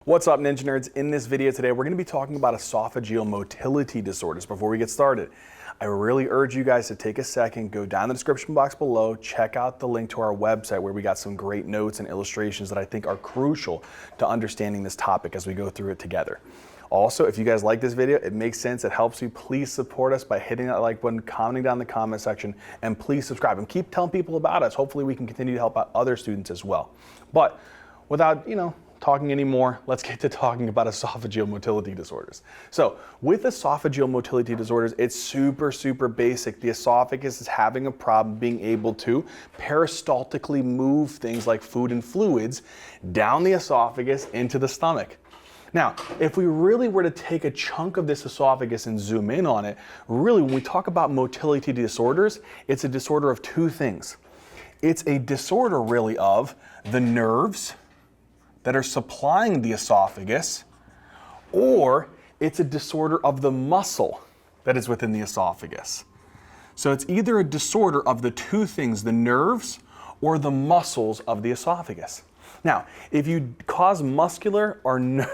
What's up, Ninja Nerds? In this video today, we're going to be talking about esophageal motility disorders. Before we get started, I really urge you guys to take a second, go down the description box below, check out the link to our website where we got some great notes and illustrations that I think are crucial to understanding this topic as we go through it together. Also, if you guys like this video, it makes sense, it helps you, please support us by hitting that like button, commenting down in the comment section, and please subscribe and keep telling people about us. Hopefully we can continue to help out other students as well. But without, talking anymore, let's get to talking about esophageal motility disorders. So with esophageal motility disorders, it's super basic. The esophagus is having a problem being able to peristaltically move things like food and fluids down the esophagus into the stomach. Now, if we really were to take a chunk of this esophagus and zoom in on it, really when we talk about motility disorders, it's a disorder of two things. It's a disorder really of the nerves that are supplying the esophagus, or it's a disorder of the muscle that is within the esophagus. So it's either a disorder of the two things, the nerves or the muscles of the esophagus. Now, if you cause muscular or neural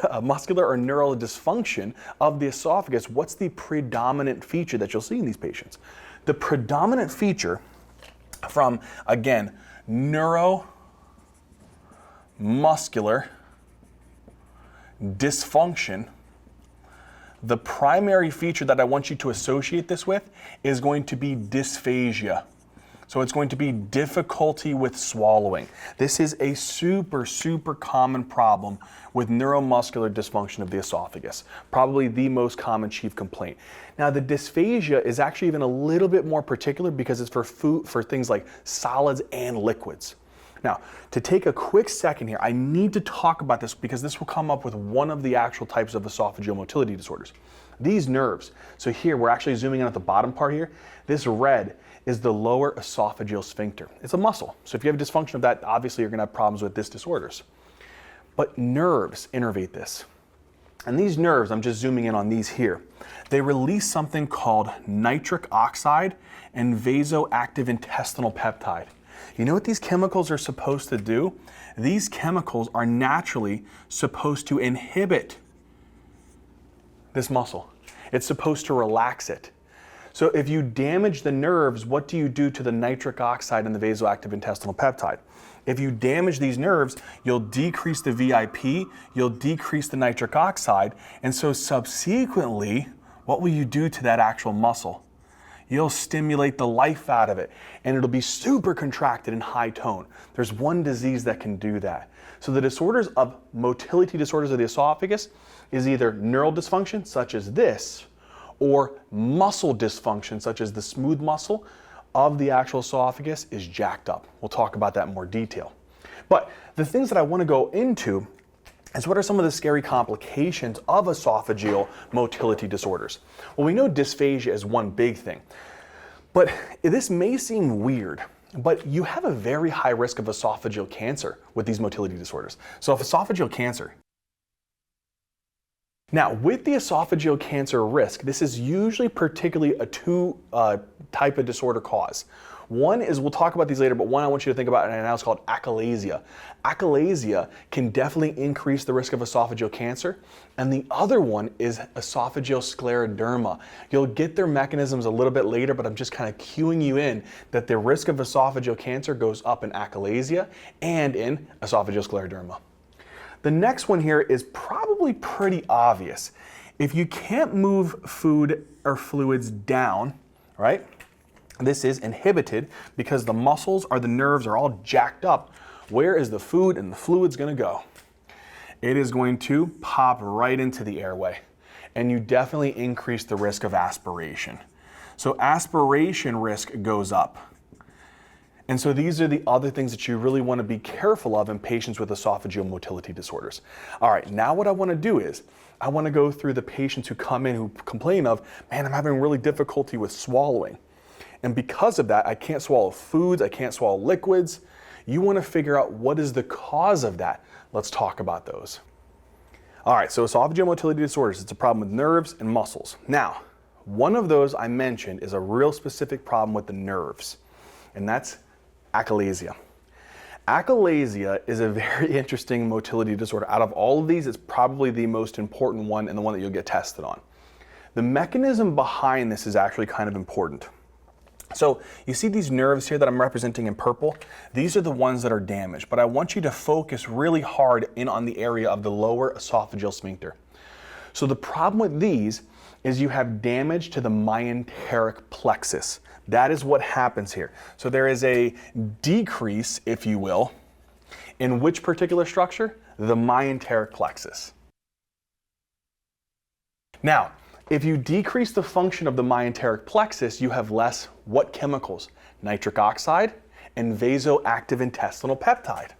dysfunction of the esophagus, what's the predominant feature that you'll see in these patients? The predominant feature from, again, neuromuscular dysfunction, the primary feature that I want you to associate this with is going to be dysphagia. So it's going to be difficulty with swallowing. This is a super common problem with neuromuscular dysfunction of the esophagus. Probably the most common chief complaint. Now the dysphagia is actually even a little bit more particular because it's for things like solids and liquids. Now, to take a quick second here, I need to talk about this because this will come up with one of the actual types of esophageal motility disorders. These nerves, so here we're actually zooming in at the bottom part here, this red is the lower esophageal sphincter. It's a muscle. So if you have a dysfunction of that, obviously you're gonna have problems with this disorders. But nerves innervate this. And these nerves, I'm just zooming in on these here, they release something called nitric oxide and vasoactive intestinal peptide. You know what these chemicals are supposed to do? These chemicals are naturally supposed to inhibit this muscle. It's supposed to relax it. So if you damage the nerves, what do you do to the nitric oxide and the vasoactive intestinal peptide? If you damage these nerves, you'll decrease the VIP, you'll decrease the nitric oxide, and so subsequently, what will you do to that actual muscle? You'll stimulate the life out of it, and it'll be super contracted and high tone. There's one disease that can do that. So the disorders of motility disorders of the esophagus is either neural dysfunction, such as this, or muscle dysfunction, such as the smooth muscle of the actual esophagus is jacked up. We'll talk about that in more detail. But the things that I want to go into is what are some of the scary complications of esophageal motility disorders? Well, we know dysphagia is one big thing, but this may seem weird, but you have a very high risk of esophageal cancer with these motility disorders. So if esophageal cancer, now with the esophageal cancer risk, this is usually particularly a two type of disorder cause. One is, we'll talk about these later, but one I want you to think about right now is called achalasia. Achalasia can definitely increase the risk of esophageal cancer. And the other one is esophageal scleroderma. You'll get their mechanisms a little bit later, but I'm just kind of cueing you in that the risk of esophageal cancer goes up in achalasia and in esophageal scleroderma. The next one here is probably pretty obvious. If you can't move food or fluids down, right? This is inhibited because the muscles or the nerves are all jacked up. Where is the food and the fluids going to go? It is going to pop right into the airway, and you definitely increase the risk of aspiration. So aspiration risk goes up. And so these are the other things that you really want to be careful of in patients with esophageal motility disorders. All right, now what I want to do is I want to go through the patients who come in who complain of, man, I'm having really difficulty with swallowing. And because of that, I can't swallow foods, I can't swallow liquids. You want to figure out what is the cause of that. Let's talk about those. All right, so esophageal motility disorders, it's a problem with nerves and muscles. Now, one of those I mentioned is a real specific problem with the nerves, and that's achalasia. Achalasia is a very interesting motility disorder. Out of all of these, it's probably the most important one and the one that you'll get tested on. The mechanism behind this is actually kind of important. So you see these nerves here that I'm representing in purple? These are the ones that are damaged, but I want you to focus really hard in on the area of the lower esophageal sphincter. So the problem with these is you have damage to the myenteric plexus. That is what happens here. So there is a decrease, if you will, in which particular structure? The myenteric plexus. Now, if you decrease the function of the myenteric plexus, you have less what chemicals? Nitric oxide and vasoactive intestinal peptide.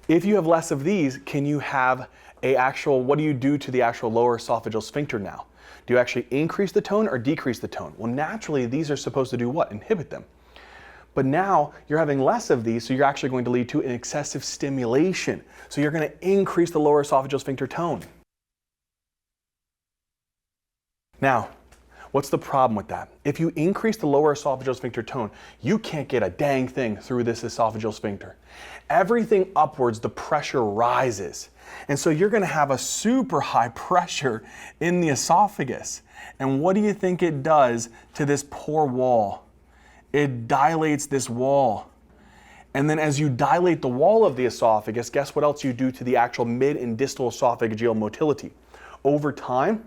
If you have less of these, can you have what do you do to the actual lower esophageal sphincter now? Do you actually increase the tone or decrease the tone? Well, naturally, these are supposed to do what? Inhibit them. But now you're having less of these, so you're actually going to lead to an excessive stimulation. So you're going to increase the lower esophageal sphincter tone. Now, what's the problem with that? If you increase the lower esophageal sphincter tone, you can't get a dang thing through this esophageal sphincter. Everything upwards, the pressure rises. And so you're going to have a super high pressure in the esophagus. And what do you think it does to this poor wall? It dilates this wall. And then as you dilate the wall of the esophagus, guess what else you do to the actual mid and distal esophageal motility? Over time,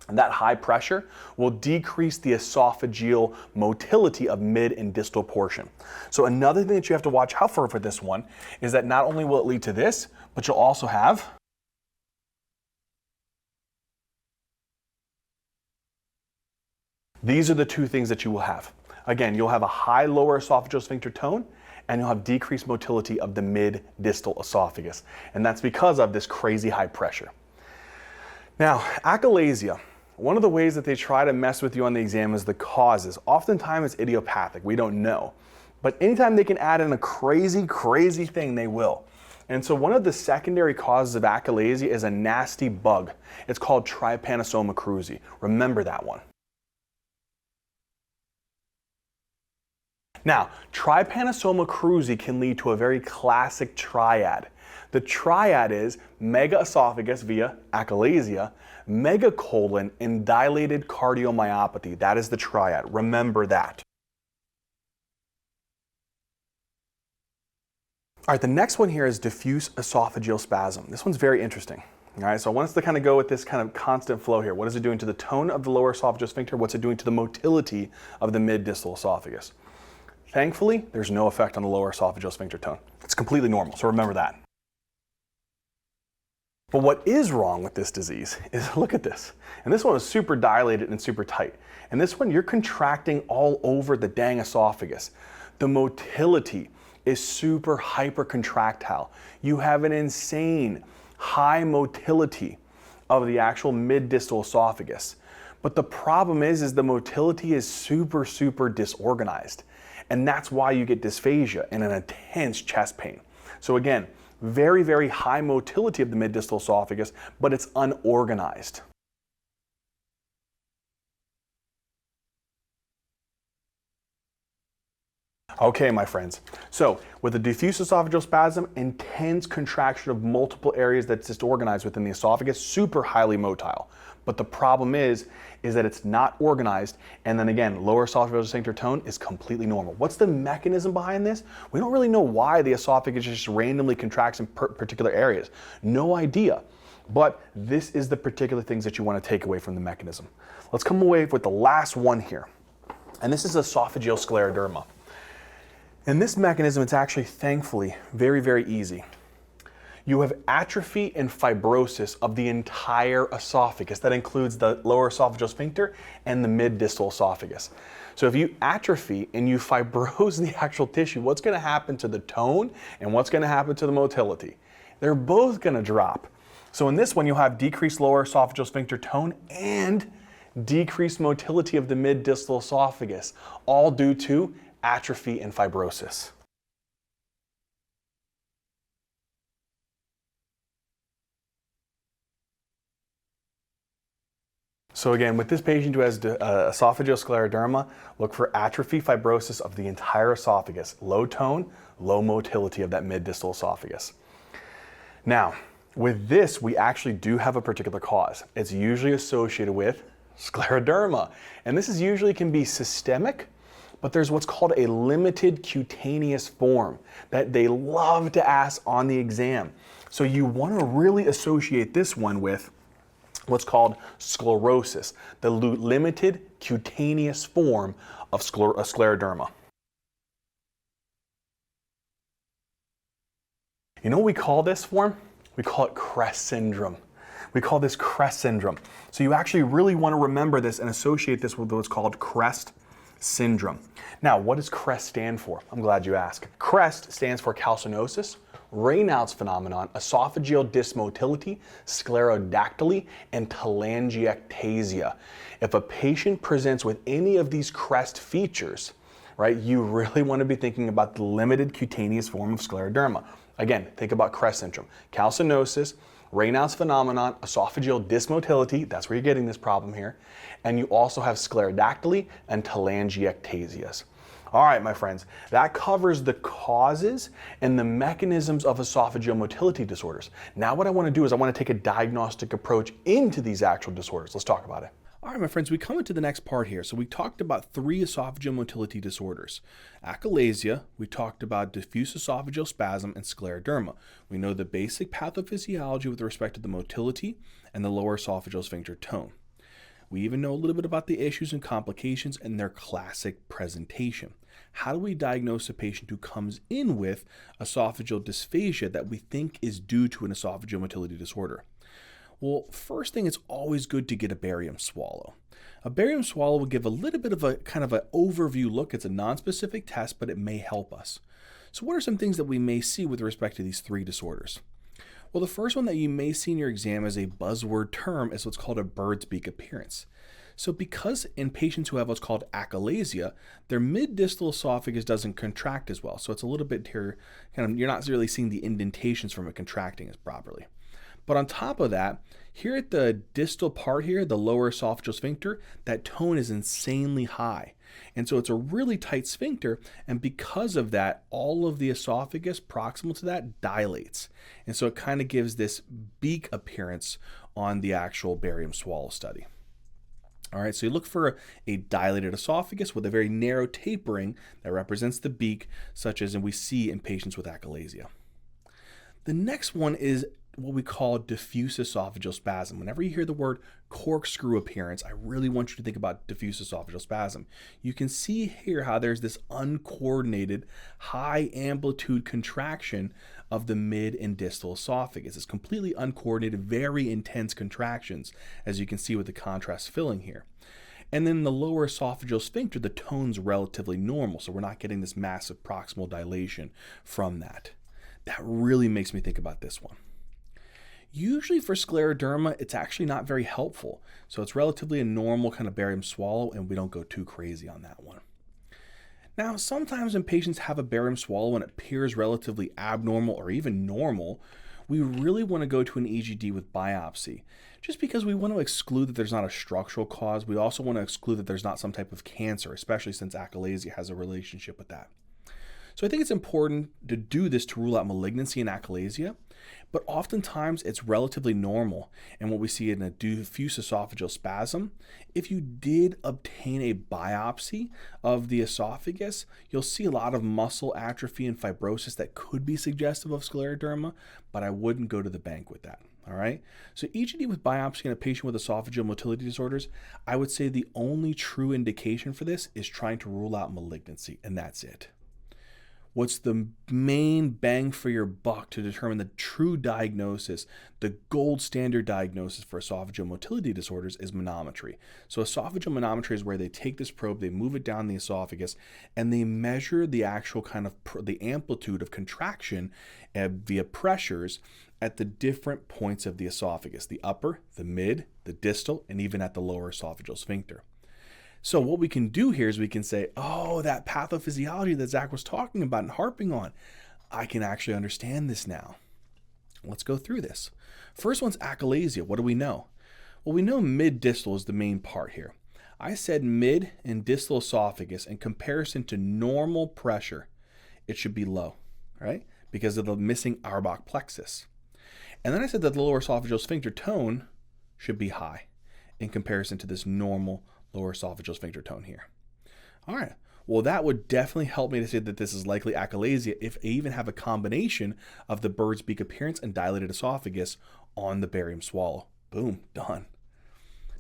that high pressure will decrease the esophageal motility of mid and distal portion. So another thing that you have to watch out for this one is that not only will it lead to this, but you'll also have these are the two things that you will have. Again, you'll have a high lower esophageal sphincter tone and you'll have decreased motility of the mid-distal esophagus. And that's because of this crazy high pressure. Now, achalasia. One of the ways that they try to mess with you on the exam is the causes. Oftentimes it's idiopathic, we don't know. But anytime they can add in a crazy, crazy thing, they will. And so one of the secondary causes of achalasia is a nasty bug. It's called Trypanosoma cruzi. Remember that one. Now, Trypanosoma cruzi can lead to a very classic triad. The triad is megaesophagus via achalasia, megacolon, and dilated cardiomyopathy. That is the triad. Remember that. All right, the next one here is diffuse esophageal spasm. This one's very interesting. All right, so I want us to kind of go with this kind of constant flow here. What is it doing to the tone of the lower esophageal sphincter? What's it doing to the motility of the mid-distal esophagus? Thankfully, there's no effect on the lower esophageal sphincter tone. It's completely normal, so remember that. But what is wrong with this disease is, look at this. And this one is super dilated and super tight. And this one, you're contracting all over the dang esophagus. The motility is super hypercontractile. You have an insane high motility of the actual mid-distal esophagus. But the problem is the motility is super, super disorganized. And that's why you get dysphagia and an intense chest pain. So again, very, very high motility of the mid-distal esophagus, but it's unorganized. Okay, my friends. So with a diffuse esophageal spasm, intense contraction of multiple areas that's disorganized within the esophagus, super highly motile. But the problem is that it's not organized, and then again, lower esophageal sphincter tone is completely normal. What's the mechanism behind this? We don't really know why the esophagus just randomly contracts in particular areas. No idea. But this is the particular things that you want to take away from the mechanism. Let's come away with the last one here. And this is esophageal scleroderma. In this mechanism, it's actually, thankfully, very, very easy. You have atrophy and fibrosis of the entire esophagus. That includes the lower esophageal sphincter and the mid-distal esophagus. So if you atrophy and you fibrose the actual tissue, what's going to happen to the tone and what's going to happen to the motility? They're both going to drop. So in this one, you'll have decreased lower esophageal sphincter tone and decreased motility of the mid-distal esophagus, all due to atrophy and fibrosis. So again, with this patient who has esophageal scleroderma, look for atrophy fibrosis of the entire esophagus, low tone, low motility of that mid-distal esophagus. Now, with this, we actually do have a particular cause. It's usually associated with scleroderma, and this usually can be systemic, but there's what's called a limited cutaneous form that they love to ask on the exam. So you want to really associate this one with what's called sclerosis, the limited cutaneous form of scleroderma. You know what we call this form? We call it Crest syndrome. We call this Crest syndrome. So you actually really want to remember this and associate this with what's called Crest syndrome. Now, what does Crest stand for? I'm glad you asked. Crest stands for calcinosis, Raynaud's phenomenon, esophageal dysmotility, sclerodactyly, and telangiectasia. If a patient presents with any of these Crest features, right, you really want to be thinking about the limited cutaneous form of scleroderma. Again, think about Crest syndrome, calcinosis, Raynaud's phenomenon, esophageal dysmotility, that's where you're getting this problem here, and you also have sclerodactyly and telangiectasias. All right, my friends, that covers the causes and the mechanisms of esophageal motility disorders. Now what I want to do is I want to take a diagnostic approach into these actual disorders. Let's talk about it. All right, my friends, we come into the next part here. So we talked about 3 esophageal motility disorders. Achalasia, we talked about diffuse esophageal spasm, and scleroderma. We know the basic pathophysiology with respect to the motility and the lower esophageal sphincter tone. We even know a little bit about the issues and complications and their classic presentation. How do we diagnose a patient who comes in with esophageal dysphagia that we think is due to an esophageal motility disorder? Well, first thing, it's always good to get a barium swallow. A barium swallow will give a little bit of a kind of an overview look. It's a non-specific test, but it may help us. So what are some things that we may see with respect to these 3 disorders? Well, the first one that you may see in your exam as a buzzword term is what's called a bird's beak appearance. So because in patients who have what's called achalasia, their mid-distal esophagus doesn't contract as well. So it's a little bit here, you're not really seeing the indentations from it contracting as properly. But on top of that, here at the distal part here, the lower esophageal sphincter, that tone is insanely high. And so it's a really tight sphincter, and because of that, all of the esophagus proximal to that dilates. And so it kind of gives this beak appearance on the actual barium swallow study. All right, so you look for a dilated esophagus with a very narrow tapering that represents the beak, such as we see in patients with achalasia. The next one is what we call diffuse esophageal spasm. Whenever you hear the word corkscrew appearance, I really want you to think about diffuse esophageal spasm. You can see here how there's this uncoordinated, high amplitude contraction of the mid and distal esophagus. It's completely uncoordinated, very intense contractions, as you can see with the contrast filling here. And then the lower esophageal sphincter, the tone's relatively normal, so we're not getting this massive proximal dilation from that. That really makes me think about this one. Usually for scleroderma, it's actually not very helpful. So it's relatively a normal kind of barium swallow, and we don't go too crazy on that one. Now, sometimes when patients have a barium swallow and it appears relatively abnormal or even normal, we really want to go to an EGD with biopsy, just because we want to exclude that there's not a structural cause. We also want to exclude that there's not some type of cancer, especially since achalasia has a relationship with that. So I think it's important to do this to rule out malignancy in achalasia, but oftentimes it's relatively normal. And what we see in a diffuse esophageal spasm, if you did obtain a biopsy of the esophagus, you'll see a lot of muscle atrophy and fibrosis that could be suggestive of scleroderma, but I wouldn't go to the bank with that. All right. So EGD with biopsy in a patient with esophageal motility disorders, I would say the only true indication for this is trying to rule out malignancy, and that's it. What's the main bang for your buck to determine the true diagnosis, the gold standard diagnosis for esophageal motility disorders is manometry. So esophageal manometry is where they take this probe, they move it down the esophagus, and they measure the actual kind of the amplitude of contraction via pressures at the different points of the esophagus, the upper, the mid, the distal, and even at the lower esophageal sphincter. So what we can do here is we can say, oh, that pathophysiology that Zach was talking about and harping on, I can actually understand this now. Let's go through this. First one's achalasia. What do we know? Well, we know mid-distal is the main part here. I said mid and distal esophagus in comparison to normal pressure, it should be low, right? Because of the missing Auerbach plexus. And then I said that the lower esophageal sphincter tone should be high in comparison to this normal lower esophageal sphincter tone here. All right. Well, that would definitely help me to say that this is likely achalasia if I even have a combination of the bird's beak appearance and dilated esophagus on the barium swallow. Boom, done.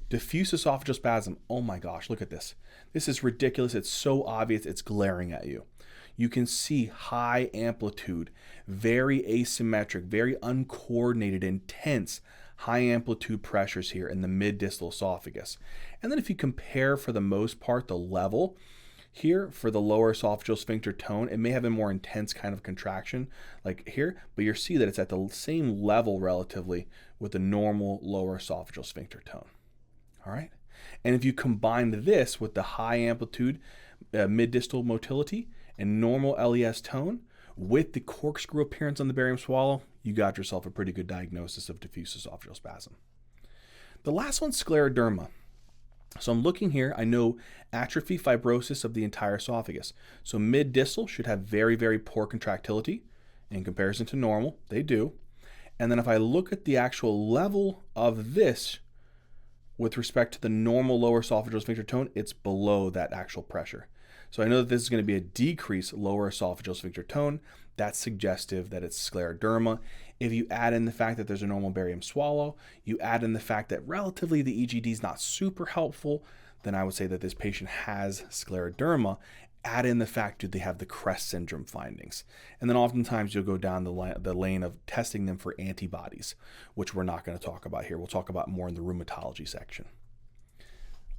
Diffuse esophageal spasm. Oh my gosh, look at this. This is ridiculous. It's so obvious. It's glaring at you. You can see high amplitude, very asymmetric, very uncoordinated, intense, high amplitude pressures here in the mid-distal esophagus. And then if you compare for the most part the level here for the lower esophageal sphincter tone, it may have a more intense kind of contraction like here, but you'll see that it's at the same level relatively with the normal lower esophageal sphincter tone. All right. And if you combine this with the high amplitude mid-distal motility and normal LES tone with the corkscrew appearance on the barium swallow, you got yourself a pretty good diagnosis of diffuse esophageal spasm. The last one's scleroderma. So I'm looking here, I know atrophy fibrosis of the entire esophagus. So mid-distal should have very, very poor contractility in comparison to normal. They do. And then if I look at the actual level of this with respect to the normal lower esophageal sphincter tone, it's below that actual pressure. So I know that this is going to be a decreased lower esophageal sphincter tone. That's suggestive that it's scleroderma. If you add in the fact that there's a normal barium swallow, you add in the fact that relatively the EGD is not super helpful, then I would say that this patient has scleroderma. Add in the fact that they have the CREST syndrome findings. And then oftentimes you'll go down the lane of testing them for antibodies, which we're not going to talk about here. We'll talk about more in the rheumatology section.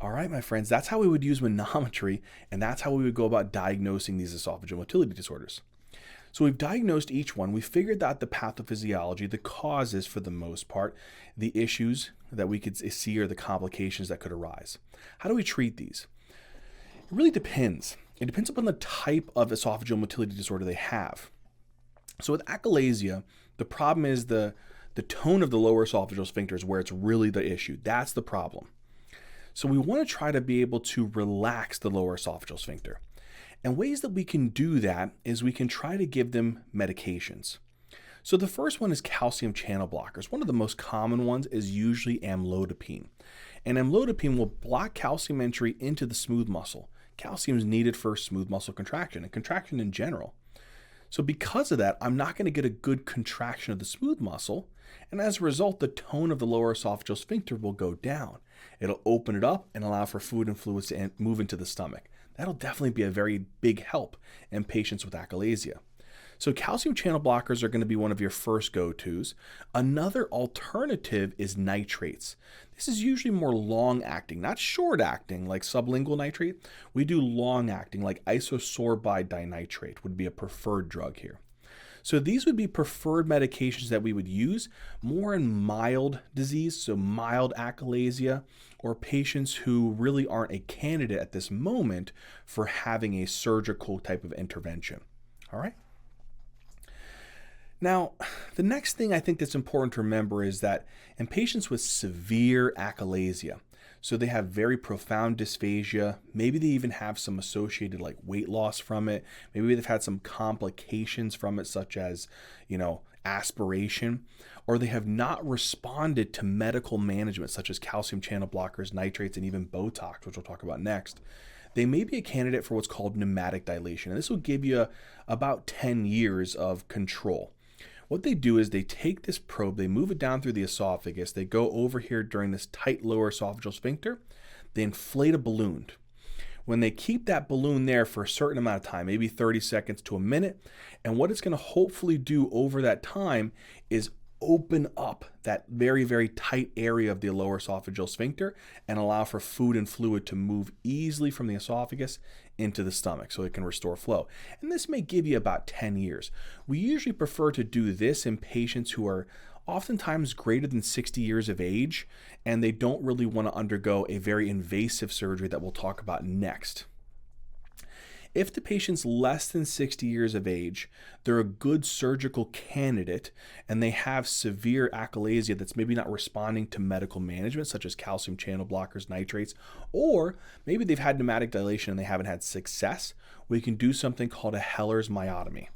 All right, my friends, that's how we would use manometry, and that's how we would go about diagnosing these esophageal motility disorders. So we've diagnosed each one. We figured out the pathophysiology, the causes for the most part, the issues that we could see or the complications that could arise. How do we treat these? It really depends. It depends upon the type of esophageal motility disorder they have. So with achalasia, the problem is the tone of the lower esophageal sphincter is where it's really the issue. That's the problem. So we want to try to be able to relax the lower esophageal sphincter. And ways that we can do that is we can try to give them medications. So the first one is calcium channel blockers. One of the most common ones is usually amlodipine. And amlodipine will block calcium entry into the smooth muscle. Calcium is needed for smooth muscle contraction and contraction in general. So because of that, I'm not going to get a good contraction of the smooth muscle. And as a result, the tone of the lower esophageal sphincter will go down. It'll open it up and allow for food and fluids to move into the stomach. That'll definitely be a very big help in patients with achalasia. So calcium channel blockers are going to be one of your first go-tos. Another alternative is nitrates. This is usually more long-acting, not short-acting like sublingual nitrate. We do long-acting like isosorbide dinitrate would be a preferred drug here. So these would be preferred medications that we would use more in mild disease, so mild achalasia, or patients who really aren't a candidate at this moment for having a surgical type of intervention. All right? Now, the next thing I think that's important to remember is that in patients with severe achalasia, so they have very profound dysphagia, maybe they even have some associated like weight loss from it, maybe they've had some complications from it such as, aspiration, or they have not responded to medical management such as calcium channel blockers, nitrates, and even Botox, which we'll talk about next. They may be a candidate for what's called pneumatic dilation, and this will give you about 10 years of control. What they do is they take this probe, they move it down through the esophagus, they go over here during this tight lower esophageal sphincter, they inflate a balloon. When they keep that balloon there for a certain amount of time, maybe 30 seconds to a minute, and what it's going to hopefully do over that time is open up that very, very tight area of the lower esophageal sphincter and allow for food and fluid to move easily from the esophagus into the stomach so it can restore flow. And this may give you about 10 years. We usually prefer to do this in patients who are oftentimes greater than 60 years of age and they don't really want to undergo a very invasive surgery that we'll talk about next. If the patient's less than 60 years of age, they're a good surgical candidate, and they have severe achalasia that's maybe not responding to medical management, such as calcium channel blockers, nitrates, or maybe they've had pneumatic dilation and they haven't had success, we can do something called a Heller's myotomy.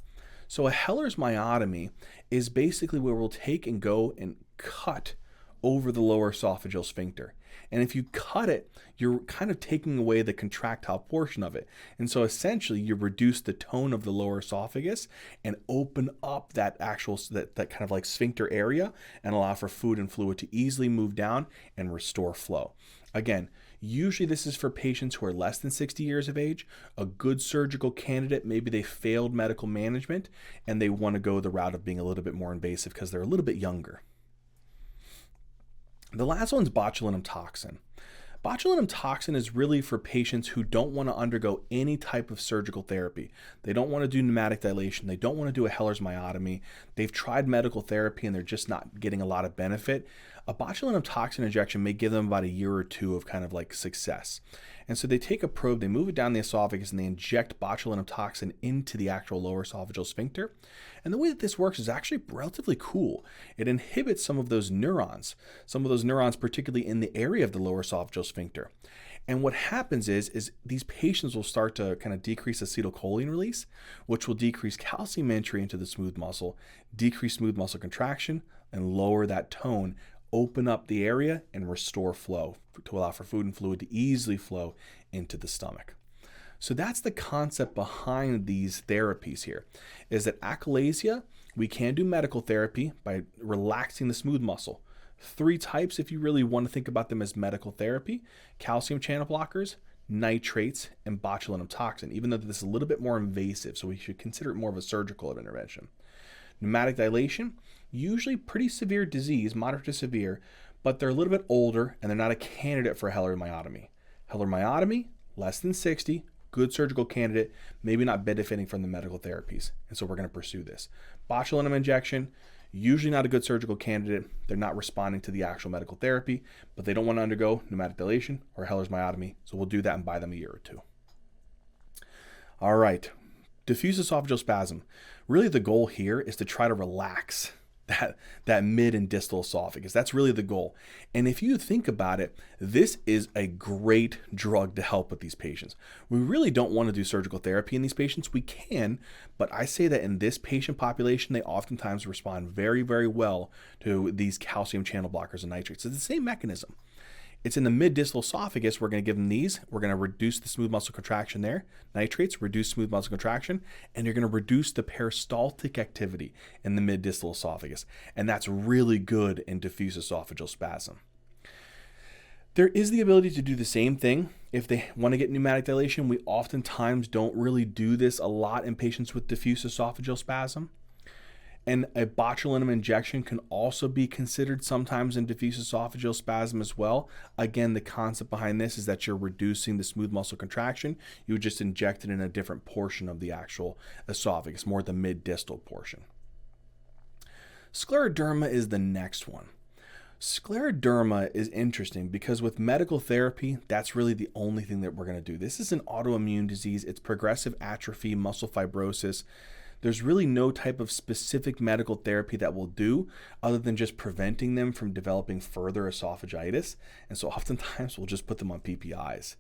So a Heller's myotomy is basically where we'll take and go and cut over the lower esophageal sphincter. And if you cut it, you're kind of taking away the contractile portion of it. And so essentially you reduce the tone of the lower esophagus and open up that kind of like sphincter area and allow for food and fluid to easily move down and restore flow. Again, usually this is for patients who are less than 60 years of age, a good surgical candidate. Maybe they failed medical management and they want to go the route of being a little bit more invasive because they're a little bit younger. The last one's botulinum toxin. Botulinum toxin is really for patients who don't want to undergo any type of surgical therapy. They don't want to do pneumatic dilation. They don't want to do a Heller's myotomy. They've tried medical therapy and they're just not getting a lot of benefit. A botulinum toxin injection may give them about a year or two of kind of like success. And so they take a probe, they move it down the esophagus, and they inject botulinum toxin into the actual lower esophageal sphincter. And the way that this works is actually relatively cool. It inhibits some of those neurons particularly in the area of the lower esophageal sphincter. And what happens is these patients will start to kind of decrease acetylcholine release, which will decrease calcium entry into the smooth muscle, decrease smooth muscle contraction, and lower that tone, open up the area and restore flow to allow for food and fluid to easily flow into the stomach. So that's the concept behind these therapies here, is that achalasia, we can do medical therapy by relaxing the smooth muscle. 3 types if you really want to think about them as medical therapy: calcium channel blockers, nitrates, and botulinum toxin, even though this is a little bit more invasive, so we should consider it more of a surgical intervention. Pneumatic dilation, usually pretty severe disease, moderate to severe, but they're a little bit older and they're not a candidate for a Heller's myotomy. Heller's myotomy, less than 60, good surgical candidate, maybe not benefiting from the medical therapies. And so we're going to pursue this. Botulinum injection, usually not a good surgical candidate. They're not responding to the actual medical therapy, but they don't want to undergo pneumatic dilation or Heller's myotomy. So we'll do that and buy them a year or two. All right. Diffuse esophageal spasm. Really the goal here is to try to relax that mid and distal esophagus. That's really the goal. And if you think about it, this is a great drug to help with these patients. We really don't want to do surgical therapy in these patients. We can, but I say that in this patient population, they oftentimes respond very, very well to these calcium channel blockers and nitrates. It's the same mechanism. It's in the mid-distal esophagus. We're going to give them these. We're going to reduce the smooth muscle contraction there. Nitrates, reduce smooth muscle contraction, and you're going to reduce the peristaltic activity in the mid-distal esophagus. And that's really good in diffuse esophageal spasm. There is the ability to do the same thing if they want to get pneumatic dilation. We oftentimes don't really do this a lot in patients with diffuse esophageal spasm. And a botulinum injection can also be considered sometimes in diffuse esophageal spasm as well. Again, the concept behind this is that you're reducing the smooth muscle contraction. You would just inject it in a different portion of the actual esophagus, more the mid-distal portion. Scleroderma is the next one. Scleroderma is interesting because with medical therapy, that's really the only thing that we're going to do. This is an autoimmune disease. It's progressive atrophy, muscle fibrosis. There's really no type of specific medical therapy that will do other than just preventing them from developing further esophagitis. And so oftentimes we'll just put them on PPIs.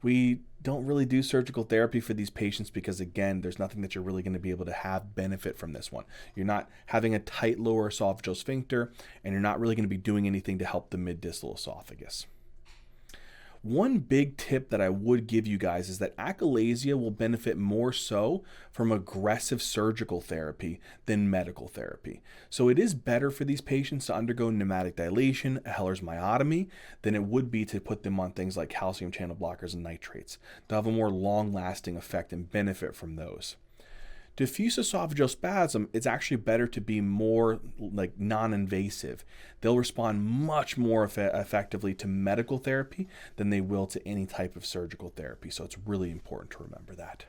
We don't really do surgical therapy for these patients because, again, there's nothing that you're really going to be able to have benefit from this one. You're not having a tight lower esophageal sphincter, and you're not really going to be doing anything to help the mid-distal esophagus. One big tip that I would give you guys is that achalasia will benefit more so from aggressive surgical therapy than medical therapy. So it is better for these patients to undergo pneumatic dilation, a Heller's myotomy, than it would be to put them on things like calcium channel blockers and nitrates. They'll have a more long-lasting effect and benefit from those. Diffuse esophageal spasm, it's actually better to be more like non-invasive. They'll respond much more effectively to medical therapy than they will to any type of surgical therapy. So it's really important to remember that.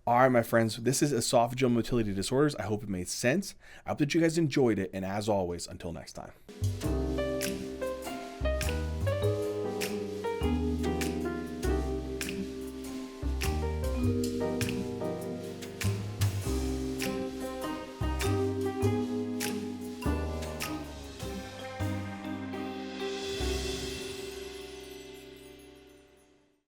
All right, my friends, this is esophageal motility disorders. I hope it made sense. I hope that you guys enjoyed it. And as always, until next time.